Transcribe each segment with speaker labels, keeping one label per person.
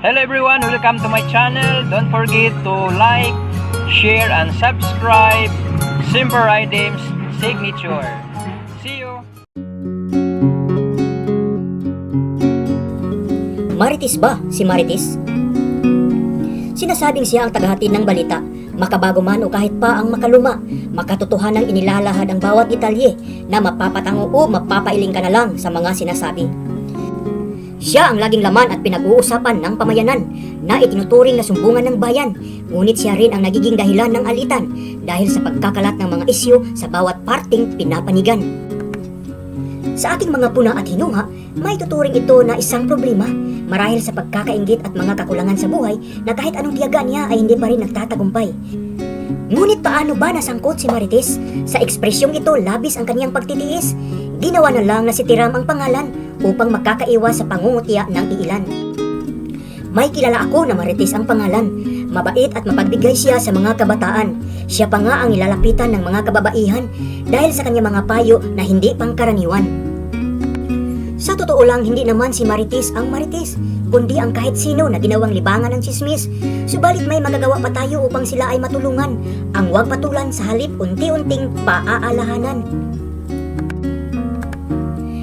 Speaker 1: Hello everyone, welcome to my channel. Don't forget to like, share, and subscribe Simper Items Signature. See you!
Speaker 2: Marites ba si Marites? Sinasabing siya ang tagahatid ng balita, makabago man o kahit pa ang makaluma, makatotohanang inilalahad ang bawat detalye na mapapatango o mapapailing ka na lang sa mga sinasabi. Siya ang laging laman at pinag-uusapan ng pamayanan na itinuturing na sumbungan ng bayan, ngunit siya rin ang nagiging dahilan ng alitan dahil sa pagkakalat ng mga isyu sa bawat parting pinapanigan. Sa ating mga puna at hinunga, may tuturing ito na isang problema marahil sa pagkakainggit at mga kakulangan sa buhay na kahit anong tiyaga niya ay hindi pa rin nagtatagumpay. Ngunit paano ba nasangkot si Marites? Sa ekspresyong ito labis ang kanyang pagtitiis. Ginawa na lang na si Tiram ang pangalan upang makakaiwas sa pangungutya ng iilan. May kilala ako na Marites ang pangalan. Mabait at mapagbigay siya sa mga kabataan. Siya pa nga ang nilalapitan ng mga kababaihan dahil sa kanyang mga payo na hindi pangkaraniwan. Sa totoo lang, hindi naman si Marites ang Marites, kundi ang kahit sino na ginawang libangan ng tsismis. Subalit may magagawa pa tayo upang sila ay matulungan. Ang huwag patulan sa halip unti-unting paaalahanan.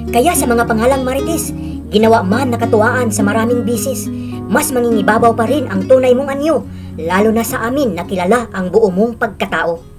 Speaker 2: Kaya sa mga pangalang Marites, ginawa man nakatuwaan sa maraming bisis, mas mangingibabaw pa rin ang tunay mong anyo, lalo na sa amin na kilala ang buo mong pagkatao.